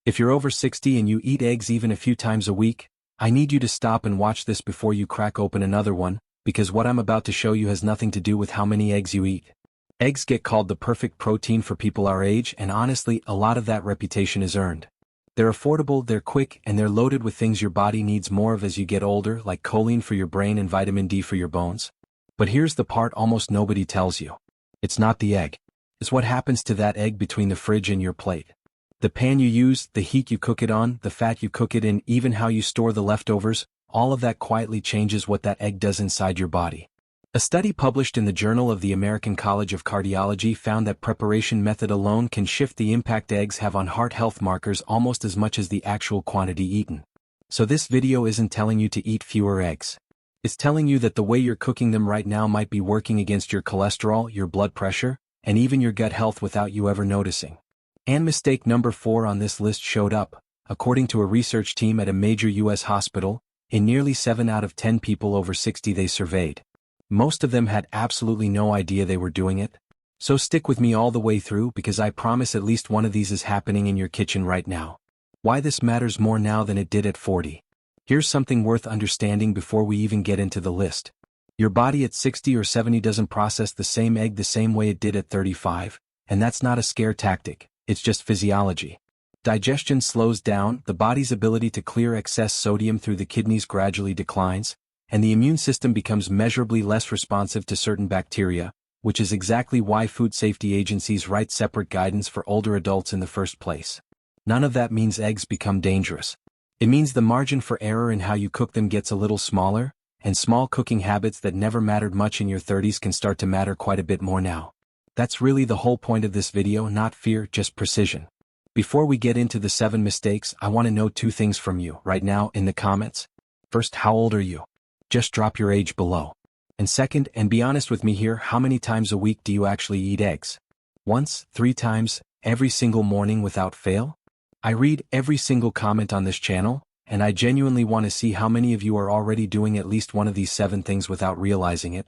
If you're over 60 and you eat eggs even a few times a week, I need you to stop and watch this before you crack open another one, because what I'm about to show you has nothing to do with how many eggs you eat. Eggs get called the perfect protein for people our age, and honestly, a lot of that reputation is earned. They're affordable, they're quick, and they're loaded with things your body needs more of as you get older, like choline for your brain and vitamin D for your bones. But here's the part almost nobody tells you. It's not the egg. It's what happens to that egg between the fridge and your plate. The pan you use, the heat you cook it on, the fat you cook it in, even how you store the leftovers, all of that quietly changes what that egg does inside your body. A study published in the Journal of the American College of Cardiology found that preparation method alone can shift the impact eggs have on heart health markers almost as much as the actual quantity eaten. So this video isn't telling you to eat fewer eggs. It's telling you that the way you're cooking them right now might be working against your cholesterol, your blood pressure, and even your gut health without you ever noticing. And mistake number 4 on this list showed up, according to a research team at a major U.S. hospital, in nearly 7 out of 10 people over 60 they surveyed. Most of them had absolutely no idea they were doing it. So stick with me all the way through because I promise at least one of these is happening in your kitchen right now. Why this matters more now than it did at 40. Here's something worth understanding before we even get into the list. Your body at 60 or 70 doesn't process the same egg the same way it did at 35, and that's not a scare tactic, it's just physiology. Digestion slows down, the body's ability to clear excess sodium through the kidneys gradually declines, and the immune system becomes measurably less responsive to certain bacteria, which is exactly why food safety agencies write separate guidance for older adults in the first place. None of that means eggs become dangerous. It means the margin for error in how you cook them gets a little smaller, and small cooking habits that never mattered much in your 30s can start to matter quite a bit more now. That's really the whole point of this video, not fear, just precision. Before we get into the 7 mistakes, I want to know 2 things from you right now in the comments. First, how old are you? Just drop your age below. And second, and be honest with me here, how many times a week do you actually eat eggs? Once, 3 times, every single morning without fail? I read every single comment on this channel, and I genuinely want to see how many of you are already doing at least one of these 7 things without realizing it.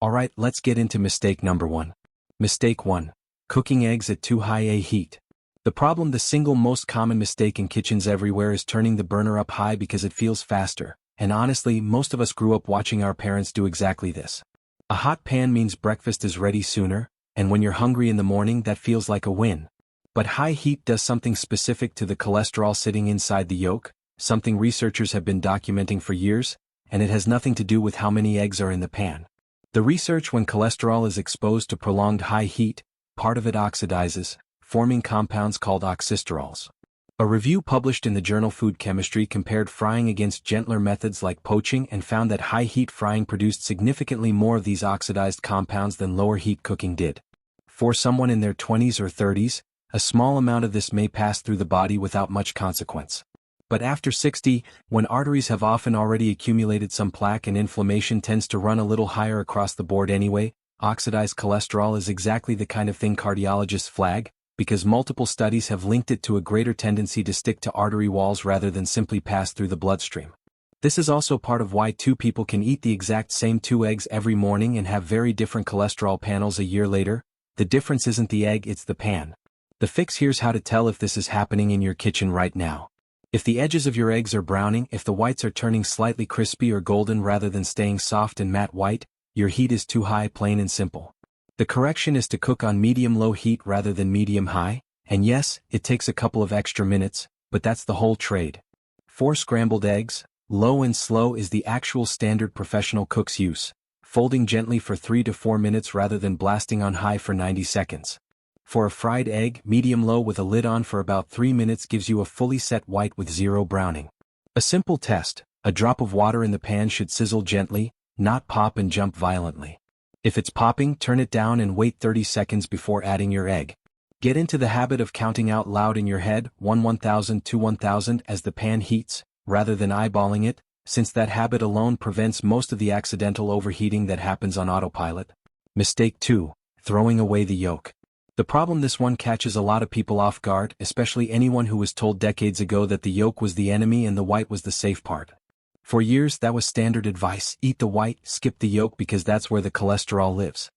Alright, let's get into mistake number 1. Mistake 1. Cooking eggs at too high a heat. The problem, the single most common mistake in kitchens everywhere is turning the burner up high because it feels faster. And honestly, most of us grew up watching our parents do exactly this. A hot pan means breakfast is ready sooner, and when you're hungry in the morning that feels like a win. But high heat does something specific to the cholesterol sitting inside the yolk, something researchers have been documenting for years, and it has nothing to do with how many eggs are in the pan. The research, when cholesterol is exposed to prolonged high heat, part of it oxidizes, forming compounds called oxysterols. A review published in the journal Food Chemistry compared frying against gentler methods like poaching and found that high-heat frying produced significantly more of these oxidized compounds than lower-heat cooking did. For someone in their 20s or 30s, a small amount of this may pass through the body without much consequence. But after 60, when arteries have often already accumulated some plaque and inflammation tends to run a little higher across the board anyway, oxidized cholesterol is exactly the kind of thing cardiologists flag, because multiple studies have linked it to a greater tendency to stick to artery walls rather than simply pass through the bloodstream. This is also part of why 2 people can eat the exact same 2 eggs every morning and have very different cholesterol panels a year later. The difference isn't the egg, it's the pan. The fix: here's how to tell if this is happening in your kitchen right now. If the edges of your eggs are browning, if the whites are turning slightly crispy or golden rather than staying soft and matte white, your heat is too high, plain and simple. The correction is to cook on medium-low heat rather than medium-high, and yes, it takes a couple of extra minutes, but that's the whole trade. For scrambled eggs, low and slow is the actual standard professional cook's use, folding gently for 3 to 4 minutes rather than blasting on high for 90 seconds. For a fried egg, medium-low with a lid on for about 3 minutes gives you a fully set white with 0 browning. A simple test: a drop of water in the pan should sizzle gently, not pop and jump violently. If it's popping, turn it down and wait 30 seconds before adding your egg. Get into the habit of counting out loud in your head, 1,000 to 1,000 as the pan heats, rather than eyeballing it, since that habit alone prevents most of the accidental overheating that happens on autopilot. Mistake 2. Throwing away the yolk. The problem: this one catches a lot of people off guard, especially anyone who was told decades ago that the yolk was the enemy and the white was the safe part. For years that was standard advice: eat the white, skip the yolk because that's where the cholesterol lives.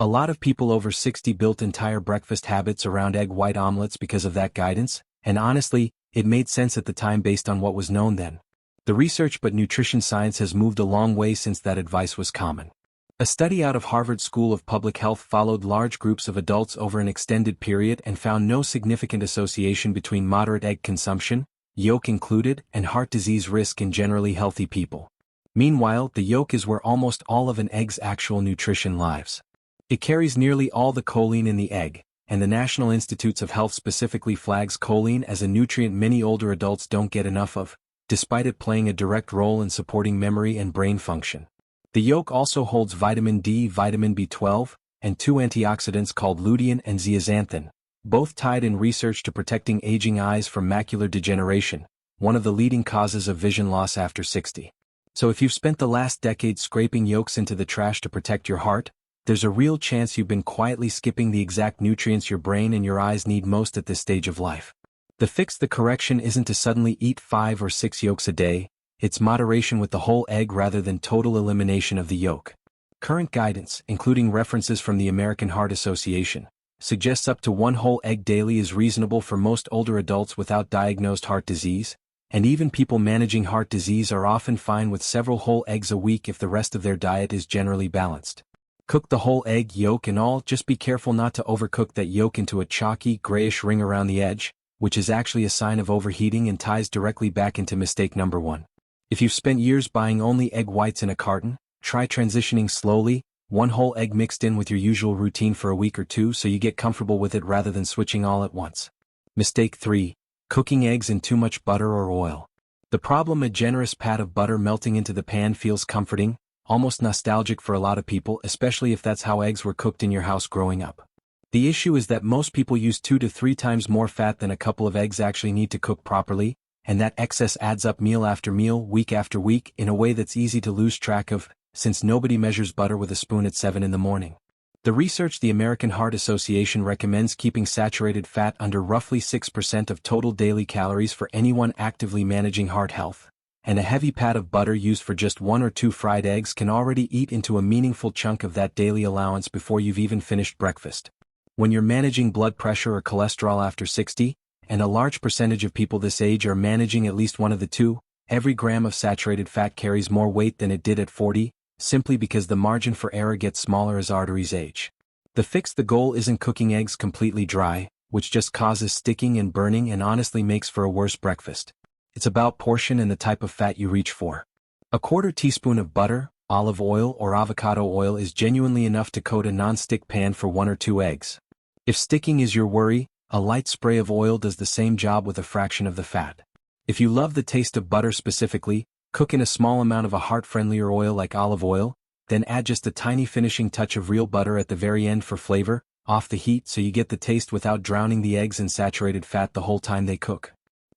A lot of people over 60 built entire breakfast habits around egg white omelets because of that guidance, and honestly, It made sense at the time based on what was known then. The research but nutrition science has moved a long way since that advice was common. A study out of Harvard School of Public Health followed large groups of adults over an extended period and found no significant association between moderate egg consumption, yolk included, and heart disease risk in generally healthy people. Meanwhile, the yolk is where almost all of an egg's actual nutrition lies. It carries nearly all the choline in the egg, and the National Institutes of Health specifically flags choline as a nutrient many older adults don't get enough of, despite it playing a direct role in supporting memory and brain function. The yolk also holds vitamin D, vitamin B12, and two antioxidants called lutein and zeaxanthin, both tied in research to protecting aging eyes from macular degeneration, one of the leading causes of vision loss after 60. So if you've spent the last decade scraping yolks into the trash to protect your heart, there's a real chance you've been quietly skipping the exact nutrients your brain and your eyes need most at this stage of life. The fix, the correction, isn't to suddenly eat 5 or 6 yolks a day. It's moderation with the whole egg rather than total elimination of the yolk. Current guidance, including references from the American Heart Association, suggests up to 1 whole egg daily is reasonable for most older adults without diagnosed heart disease, and even people managing heart disease are often fine with several whole eggs a week if the rest of their diet is generally balanced. Cook the whole egg, yolk and all, just be careful not to overcook that yolk into a chalky, grayish ring around the edge, which is actually a sign of overheating and ties directly back into mistake number 1. If you've spent years buying only egg whites in a carton, try transitioning slowly, 1 whole egg mixed in with your usual routine for a week or 2 so you get comfortable with it rather than switching all at once. Mistake 3. Cooking eggs in too much butter or oil. The problem: a generous pat of butter melting into the pan feels comforting, almost nostalgic for a lot of people, especially if that's how eggs were cooked in your house growing up. The issue is that most people use 2 to 3 times more fat than a couple of eggs actually need to cook properly, and that excess adds up meal after meal, week after week, in a way that's easy to lose track of, since nobody measures butter with a spoon at 7 in the morning. The research: the American Heart Association recommends keeping saturated fat under roughly 6% of total daily calories for anyone actively managing heart health, and a heavy pat of butter used for just 1 or 2 fried eggs can already eat into a meaningful chunk of that daily allowance before you've even finished breakfast. When you're managing blood pressure or cholesterol after 60, and a large percentage of people this age are managing at least one of the two, every gram of saturated fat carries more weight than it did at 40, simply because the margin for error gets smaller as arteries age. The fix: the goal isn't cooking eggs completely dry, which just causes sticking and burning and honestly makes for a worse breakfast. It's about portion and the type of fat you reach for. A 1/4 teaspoon of butter, olive oil or avocado oil is genuinely enough to coat a non-stick pan for 1 or 2 eggs. If sticking is your worry, a light spray of oil does the same job with a fraction of the fat. If you love the taste of butter specifically, cook in a small amount of a heart-friendlier oil like olive oil, then add just a tiny finishing touch of real butter at the very end for flavor, off the heat so you get the taste without drowning the eggs in saturated fat the whole time they cook.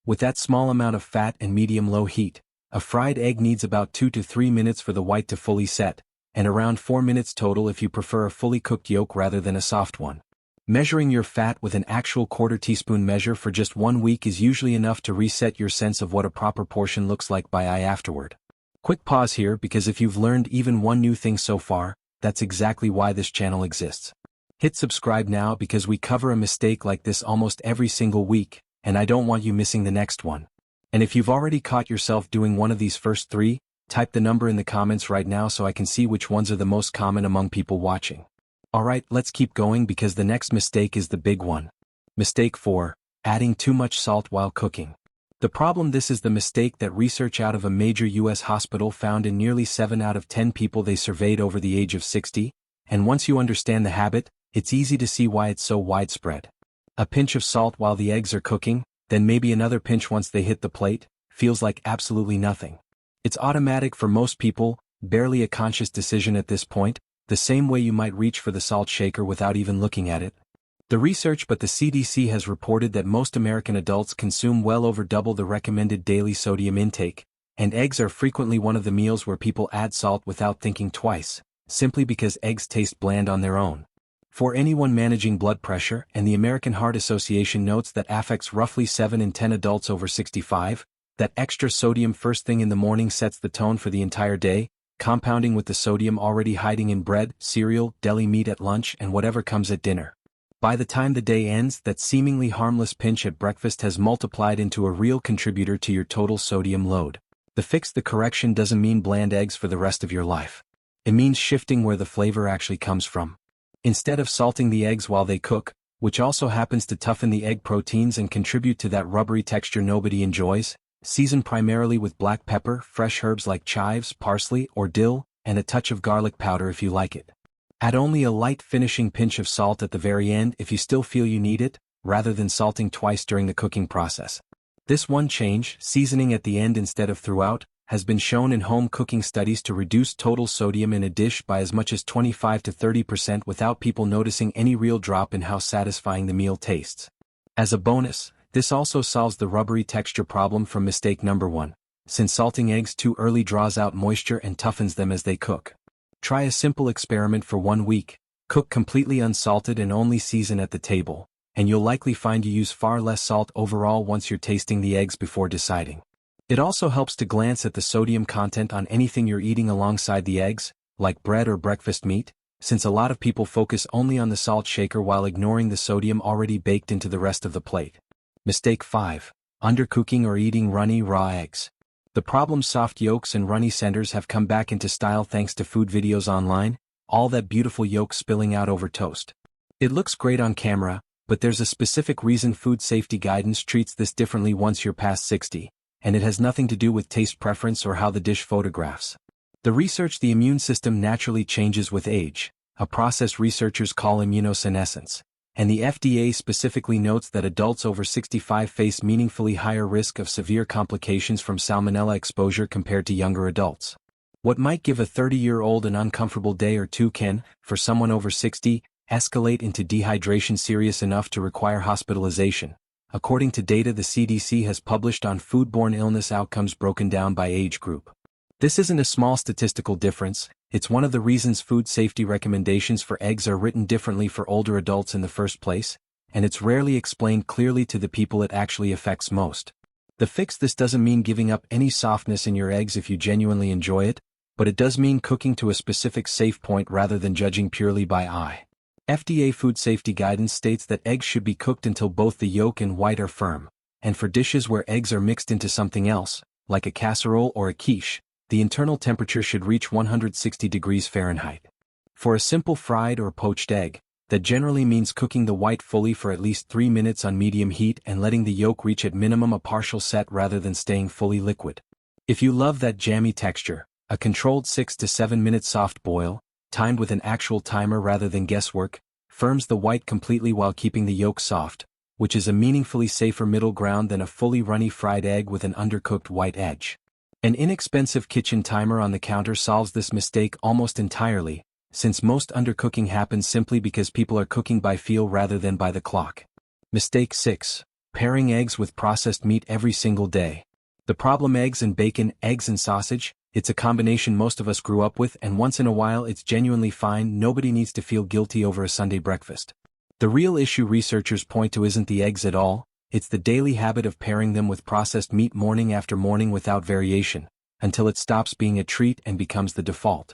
With that small amount of fat and medium-low heat, a fried egg needs about 2 to 3 minutes for the white to fully set, and around 4 minutes total if you prefer a fully cooked yolk rather than a soft one. Measuring your fat with an actual 1/4 teaspoon measure for just 1 week is usually enough to reset your sense of what a proper portion looks like by eye afterward. Quick pause here, because if you've learned even one new thing so far, that's exactly why this channel exists. Hit subscribe now because we cover a mistake like this almost every single week, and I don't want you missing the next one. And if you've already caught yourself doing one of these first 3, type the number in the comments right now so I can see which ones are the most common among people watching. Alright, let's keep going because the next mistake is the big one. Mistake 4. Adding too much salt while cooking. The problem: this is the mistake that research out of a major US hospital found in nearly 7 out of 10 people they surveyed over the age of 60, and once you understand the habit, it's easy to see why it's so widespread. A pinch of salt while the eggs are cooking, then maybe another pinch once they hit the plate, feels like absolutely nothing. It's automatic for most people, barely a conscious decision at this point, the same way you might reach for the salt shaker without even looking at it. The research: but the CDC has reported that most American adults consume well over double the recommended daily sodium intake, and eggs are frequently one of the meals where people add salt without thinking twice, simply because eggs taste bland on their own. For anyone managing blood pressure, and the American Heart Association notes that affects roughly 7 in 10 adults over 65, that extra sodium first thing in the morning sets the tone for the entire day, compounding with the sodium already hiding in bread, cereal, deli meat at lunch and whatever comes at dinner. By the time the day ends, that seemingly harmless pinch at breakfast has multiplied into a real contributor to your total sodium load. The correction doesn't mean bland eggs for the rest of your life. It means shifting where the flavor actually comes from. Instead of salting the eggs while they cook, which also happens to toughen the egg proteins and contribute to that rubbery texture nobody enjoys, season primarily with black pepper, fresh herbs like chives, parsley, or dill, and a touch of garlic powder if you like it. Add only a light finishing pinch of salt at the very end if you still feel you need it, rather than salting twice during the cooking process. This one change, seasoning at the end instead of throughout, has been shown in home cooking studies to reduce total sodium in a dish by as much as 25 to 30% without people noticing any real drop in how satisfying the meal tastes. As a bonus, this also solves the rubbery texture problem from mistake number 1, since salting eggs too early draws out moisture and toughens them as they cook. Try a simple experiment for 1 week, cook completely unsalted and only season at the table, and you'll likely find you use far less salt overall once you're tasting the eggs before deciding. It also helps to glance at the sodium content on anything you're eating alongside the eggs, like bread or breakfast meat, since a lot of people focus only on the salt shaker while ignoring the sodium already baked into the rest of the plate. Mistake 5. Undercooking or eating runny raw eggs. The problem's soft yolks and runny centers have come back into style thanks to food videos online, all that beautiful yolk spilling out over toast. It looks great on camera, but there's a specific reason food safety guidance treats this differently once you're past 60, and it has nothing to do with taste preference or how the dish photographs. The immune system naturally changes with age, a process researchers call immunosenescence, and the FDA specifically notes that adults over 65 face meaningfully higher risk of severe complications from salmonella exposure compared to younger adults. What might give a 30-year-old an uncomfortable day or two can, for someone over 60, escalate into dehydration serious enough to require hospitalization, according to data the CDC has published on foodborne illness outcomes broken down by age group. This isn't a small statistical difference, it's one of the reasons food safety recommendations for eggs are written differently for older adults in the first place, and it's rarely explained clearly to the people it actually affects most. This doesn't mean giving up any softness in your eggs if you genuinely enjoy it, but it does mean cooking to a specific safe point rather than judging purely by eye. FDA food safety guidance states that eggs should be cooked until both the yolk and white are firm, and for dishes where eggs are mixed into something else, like a casserole or a quiche, the internal temperature should reach 160 degrees Fahrenheit. For a simple fried or poached egg, that generally means cooking the white fully for at least 3 minutes on medium heat and letting the yolk reach at minimum a partial set rather than staying fully liquid. If you love that jammy texture, a controlled 6 to 7 minute soft boil, timed with an actual timer rather than guesswork, firms the white completely while keeping the yolk soft, which is a meaningfully safer middle ground than a fully runny fried egg with an undercooked white edge. An inexpensive kitchen timer on the counter solves this mistake almost entirely, since most undercooking happens simply because people are cooking by feel rather than by the clock. Mistake 6. Pairing eggs with processed meat every single day. The problem: eggs and bacon, eggs and sausage, it's a combination most of us grew up with, and once in a while it's genuinely fine. Nobody needs to feel guilty over a Sunday breakfast. The real issue researchers point to isn't the eggs at all, it's the daily habit of pairing them with processed meat morning after morning without variation, until it stops being a treat and becomes the default.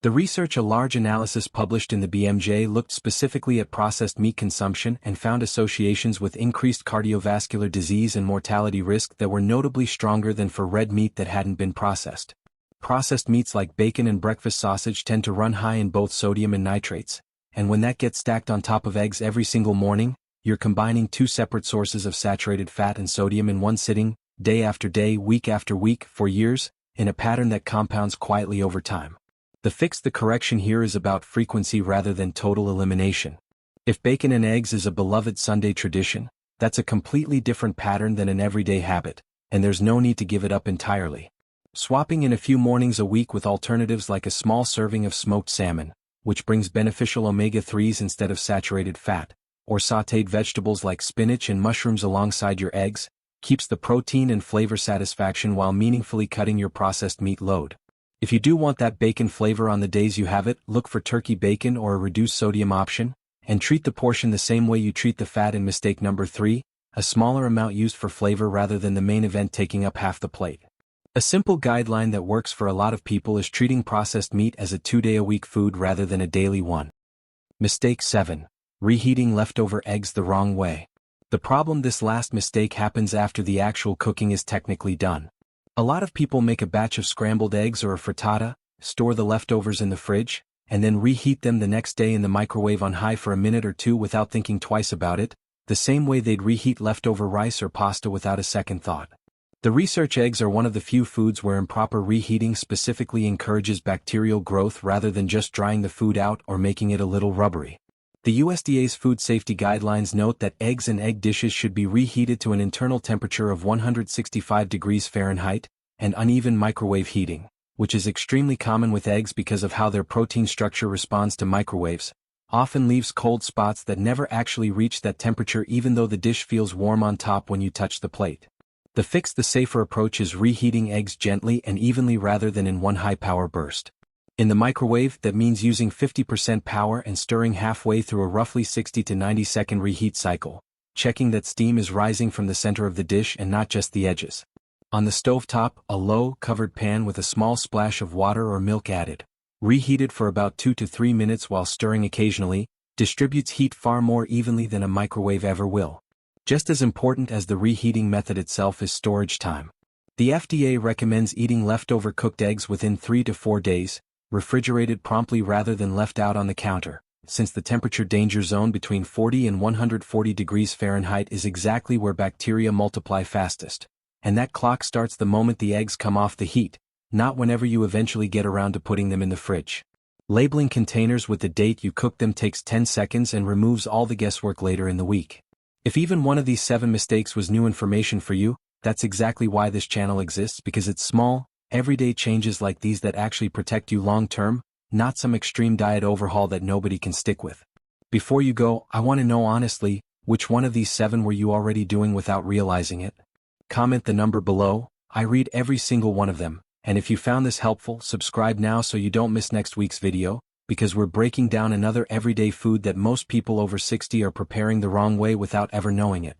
A large analysis published in the BMJ looked specifically at processed meat consumption and found associations with increased cardiovascular disease and mortality risk that were notably stronger than for red meat that hadn't been processed. Processed meats like bacon and breakfast sausage tend to run high in both sodium and nitrates, and when that gets stacked on top of eggs every single morning, you're combining two separate sources of saturated fat and sodium in one sitting, day after day, week after week, for years, in a pattern that compounds quietly over time. The correction here is about frequency rather than total elimination. If bacon and eggs is a beloved Sunday tradition, that's a completely different pattern than an everyday habit, and there's no need to give it up entirely. Swapping in a few mornings a week with alternatives like a small serving of smoked salmon, which brings beneficial omega-3s instead of saturated fat, or sautéed vegetables like spinach and mushrooms alongside your eggs, keeps the protein and flavor satisfaction while meaningfully cutting your processed meat load. If you do want that bacon flavor on the days you have it, look for turkey bacon or a reduced sodium option, and treat the portion the same way you treat the fat in mistake number 3, a smaller amount used for flavor rather than the main event taking up half the plate. A simple guideline that works for a lot of people is treating processed meat as a 2-day-a-week food rather than a daily one. Mistake 7. Reheating leftover eggs the wrong way. The problem: this last mistake happens after the actual cooking is technically done. A lot of people make a batch of scrambled eggs or a frittata, store the leftovers in the fridge, and then reheat them the next day in the microwave on high for a minute or two without thinking twice about it, the same way they'd reheat leftover rice or pasta without a second thought. The research: eggs are one of the few foods where improper reheating specifically encourages bacterial growth rather than just drying the food out or making it a little rubbery. The USDA's food safety guidelines note that eggs and egg dishes should be reheated to an internal temperature of 165 degrees Fahrenheit, and uneven microwave heating, which is extremely common with eggs because of how their protein structure responds to microwaves, often leaves cold spots that never actually reach that temperature even though the dish feels warm on top when you touch the plate. The fix: the safer approach is reheating eggs gently and evenly rather than in one high-power burst. In the microwave, that means using 50% power and stirring halfway through a roughly 60 to 90 second reheat cycle, checking that steam is rising from the center of the dish and not just the edges. On the stovetop, a low, covered pan with a small splash of water or milk added, reheated for about 2 to 3 minutes while stirring occasionally, distributes heat far more evenly than a microwave ever will. Just as important as the reheating method itself is storage time. The FDA recommends eating leftover cooked eggs within 3 to 4 days, refrigerated promptly rather than left out on the counter, since the temperature danger zone between 40 and 140 degrees Fahrenheit is exactly where bacteria multiply fastest. And that clock starts the moment the eggs come off the heat, not whenever you eventually get around to putting them in the fridge. Labeling containers with the date you cooked them takes 10 seconds and removes all the guesswork later in the week. If even one of these 7 mistakes was new information for you, that's exactly why this channel exists, because it's small, everyday changes like these that actually protect you long-term, not some extreme diet overhaul that nobody can stick with. Before you go, I want to know honestly, which one of these 7 were you already doing without realizing it? Comment the number below. I read every single one of them, and if you found this helpful, subscribe now so you don't miss next week's video, because we're breaking down another everyday food that most people over 60 are preparing the wrong way without ever knowing it.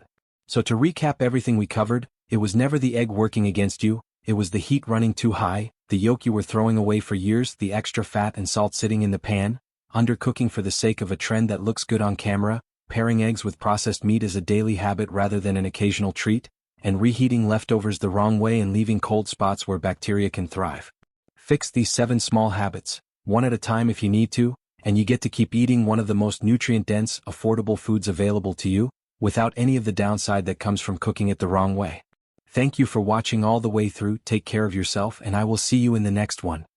So to recap everything we covered, it was never the egg working against you, it was the heat running too high, the yolk you were throwing away for years, the extra fat and salt sitting in the pan, undercooking for the sake of a trend that looks good on camera, pairing eggs with processed meat as a daily habit rather than an occasional treat, and reheating leftovers the wrong way and leaving cold spots where bacteria can thrive. Fix these 7 small habits, one at a time if you need to, and you get to keep eating one of the most nutrient-dense, affordable foods available to you, without any of the downside that comes from cooking it the wrong way. Thank you for watching all the way through. Take care of yourself, and I will see you in the next one.